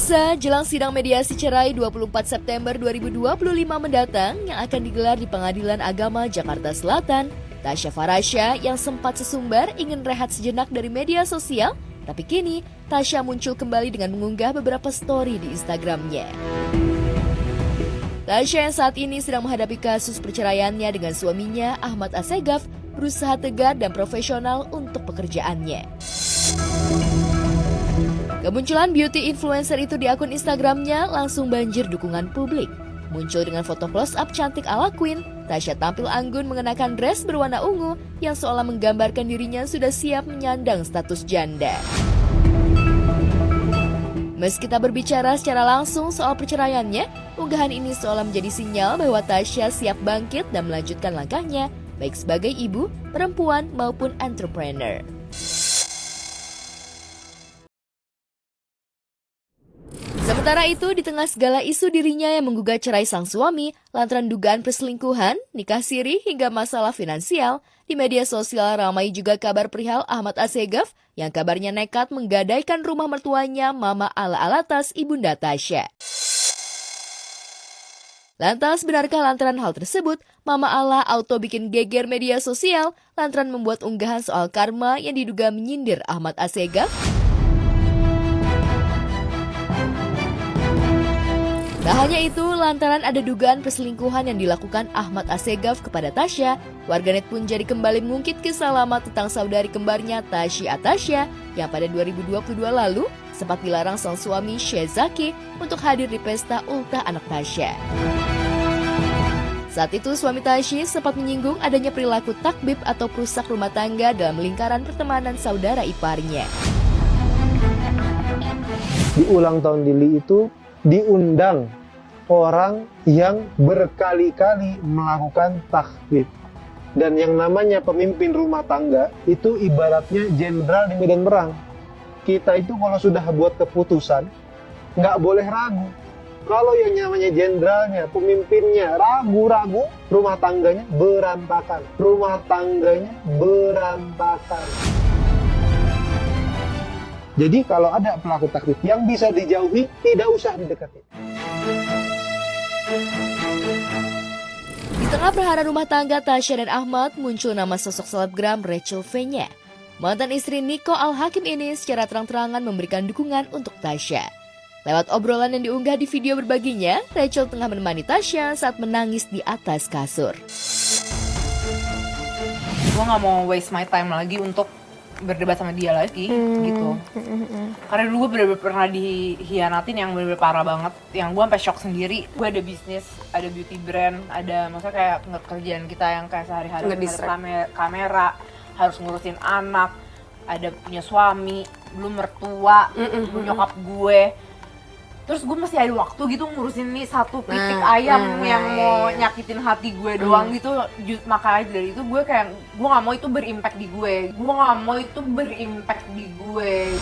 Pemirsa, jelang sidang mediasi cerai 24 September 2025 mendatang yang akan digelar di Pengadilan Agama Jakarta Selatan, Tasya Farasya yang sempat sesumbar ingin rehat sejenak dari media sosial, tapi kini Tasya muncul kembali dengan mengunggah beberapa story di Instagramnya. Tasya yang saat ini sedang menghadapi kasus perceraiannya dengan suaminya Ahmad Assegaf berusaha tegar dan profesional untuk pekerjaannya. Kemunculan beauty influencer itu di akun Instagramnya langsung banjir dukungan publik. Muncul dengan foto close-up cantik ala Queen, Tasya tampil anggun mengenakan dress berwarna ungu yang seolah menggambarkan dirinya sudah siap menyandang status janda. Meski tak berbicara secara langsung soal perceraiannya, unggahan ini seolah menjadi sinyal bahwa Tasya siap bangkit dan melanjutkan langkahnya, baik sebagai ibu, perempuan, maupun entrepreneur. Sementara itu, di tengah segala isu dirinya yang menggugat cerai sang suami lantaran dugaan perselingkuhan, nikah siri, hingga masalah finansial, di media sosial ramai juga kabar perihal Ahmad Assegaf yang kabarnya nekat menggadaikan rumah mertuanya Mama Ala Alatas Ibunda Tasya. Lantas, benarkah lantaran hal tersebut, Mama Ala auto bikin geger media sosial lantaran membuat unggahan soal karma yang diduga menyindir Ahmad Assegaf? Tak hanya itu, lantaran ada dugaan perselingkuhan yang dilakukan Ahmad Assegaf kepada Tasya, warganet pun jadi kembali mengungkit kisah lama tentang saudari kembarnya Tasya Atasya yang pada 2022 lalu sempat dilarang sang suami Sheikh Zaki untuk hadir di pesta ultah anak Tasya. Saat itu suami Tasya sempat menyinggung adanya perilaku takbib atau perusak rumah tangga dalam lingkaran pertemanan saudara iparnya. Di ulang tahun Lili itu diundang orang yang berkali-kali melakukan takbir. Dan yang namanya pemimpin rumah tangga itu ibaratnya jenderal di medan perang. Kita itu kalau sudah buat keputusan, nggak boleh ragu. Kalau yang namanya jenderalnya, pemimpinnya ragu-ragu, rumah tangganya berantakan. Rumah tangganya berantakan. Jadi kalau ada pelaku takbir yang bisa dijauhi, tidak usah didekati. Di tengah prahara rumah tangga Tasya dan Ahmad, muncul nama sosok selebgram Rachel V-nya. Mantan istri Nico Al-Hakim ini secara terang-terangan memberikan dukungan untuk Tasya. Lewat obrolan yang diunggah di video berbaginya, Rachel tengah menemani Tasya saat menangis di atas kasur. Gue gak mau waste my time lagi untuk berdebat sama dia lagi gitu. Karena dulu gue bener-bener pernah dihianatin yang bener-bener parah banget. Yang gue sampai shock sendiri. Gue ada bisnis, ada beauty brand, ada maksudnya kayak kerjaan kita yang kayak sehari-hari harus kamera, harus ngurusin anak, ada punya suami, belum mertua, belum nyokap gue. Terus gue masih ada waktu gitu ngurusin nih satu pitik ayam yang mau nyakitin hati gue doang gitu. Makanya dari itu gue kayak, gue gak mau itu berimpact di gue.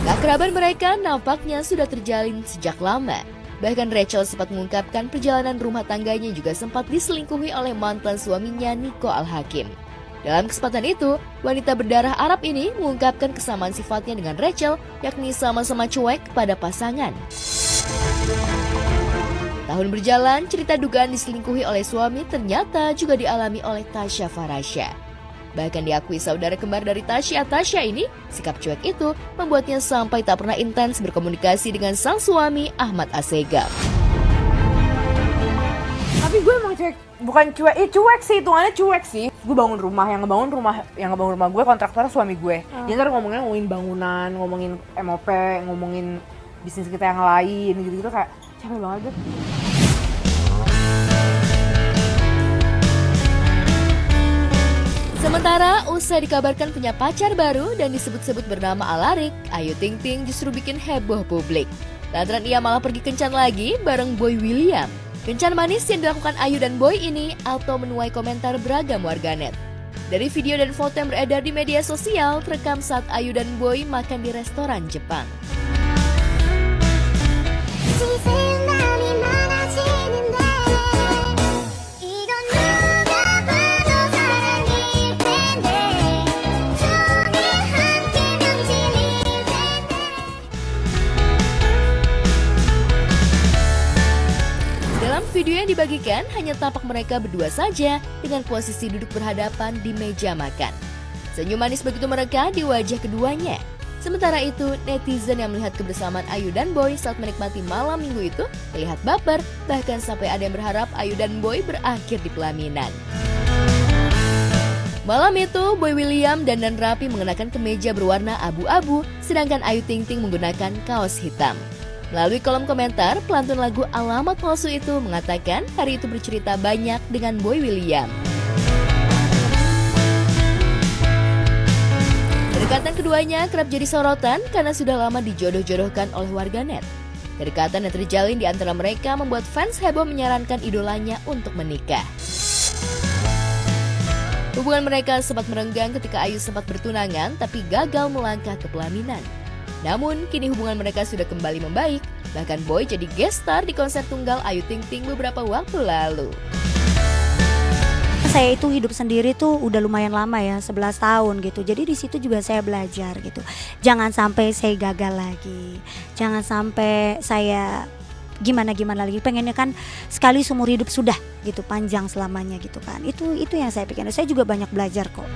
Keakraban mereka nampaknya sudah terjalin sejak lama. Bahkan Rachel sempat mengungkapkan perjalanan rumah tangganya juga sempat diselingkuhi oleh mantan suaminya Nico Al-Hakim. Dalam kesempatan itu, wanita berdarah Arab ini mengungkapkan kesamaan sifatnya dengan Rachel, yakni sama-sama cuek pada pasangan. Tahun berjalan, cerita dugaan diselingkuhi oleh suami ternyata juga dialami oleh Tasya Farasya. Bahkan diakui saudara kembar dari Tasya Atasya ini, sikap cuek itu membuatnya sampai tak pernah intens berkomunikasi dengan sang suami Ahmad Assegaf. Tapi gue emang cuek sih, hitungannya cuek sih. Gue bangun rumah, yang ngebangun rumah gue kontraktornya suami gue. Dia ntar ngomongin bangunan, ngomongin MOP, ngomongin bisnis kita yang lain, gitu-gitu kayak capek banget deh. Sementara usai dikabarkan punya pacar baru dan disebut-sebut bernama Alarik, Ayu Ting Ting justru bikin heboh publik. Lantaran ia malah pergi kencan lagi bareng Boy William. Kencan manis yang dilakukan Ayu dan Boy ini auto menuai komentar beragam warganet. Dari video dan foto yang beredar di media sosial terekam saat Ayu dan Boy makan di restoran Jepang. yang dibagikan hanya tampak mereka berdua saja dengan posisi duduk berhadapan di meja makan. Senyum manis begitu merekah di wajah keduanya. Sementara itu, netizen yang melihat kebersamaan Ayu dan Boy saat menikmati malam minggu itu terlihat baper, bahkan sampai ada yang berharap Ayu dan Boy berakhir di pelaminan. Malam itu, Boy William dandan rapi mengenakan kemeja berwarna abu-abu, sedangkan Ayu Ting Ting menggunakan kaos hitam. Melalui kolom komentar, pelantun lagu Alamat Palsu itu mengatakan hari itu bercerita banyak dengan Boy William. Kedekatan keduanya kerap jadi sorotan karena sudah lama dijodoh-jodohkan oleh warganet. Kedekatan yang terjalin di antara mereka membuat fans heboh menyarankan idolanya untuk menikah. Hubungan mereka sempat merenggang ketika Ayu sempat bertunangan tapi gagal melangkah ke pelaminan. Namun, kini hubungan mereka sudah kembali membaik. Bahkan Boy jadi guest star di konser tunggal Ayu Ting Ting beberapa waktu lalu. Saya itu hidup sendiri tuh udah lumayan lama ya, 11 tahun gitu. Jadi di situ juga saya belajar gitu. Jangan sampai saya gagal lagi. Jangan sampai saya gimana lagi. Pengennya kan sekali seumur hidup sudah gitu, panjang selamanya gitu kan. Itu yang saya pikirkan. Saya juga banyak belajar kok.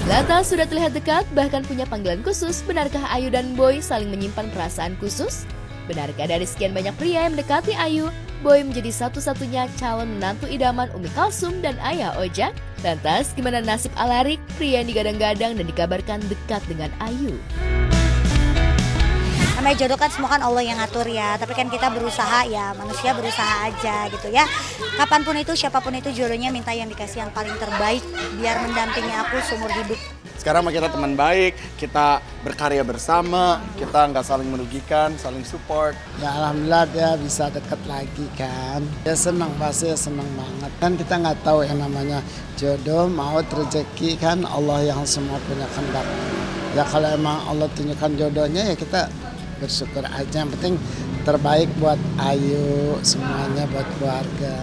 Lata sudah terlihat dekat, bahkan punya panggilan khusus. Benarkah Ayu dan Boy saling menyimpan perasaan khusus? Benarkah dari sekian banyak pria yang mendekati Ayu, Boy menjadi satu-satunya calon menantu idaman Umi Kalsum dan Ayah Ojak? Lantas, gimana nasib Alarik, pria yang digadang-gadang dan dikabarkan dekat dengan Ayu? Namanya jodoh kan semua kan Allah yang ngatur ya. Tapi kan kita berusaha ya, manusia berusaha aja gitu ya. Kapanpun itu, siapapun itu jodohnya minta yang dikasih yang paling terbaik biar mendampingi aku seumur hidup. Sekarang kita teman baik, kita berkarya bersama, kita nggak saling merugikan, saling support. Ya alhamdulillah dia bisa deket lagi kan. Ya senang, pasti senang banget. Kan kita nggak tahu yang namanya jodoh, maut, rezeki kan Allah yang semua punya kehendak. Ya kalau emang Allah tunjukkan jodohnya ya kita bersyukur aja. Yang penting terbaik buat Ayu, semuanya buat keluarga.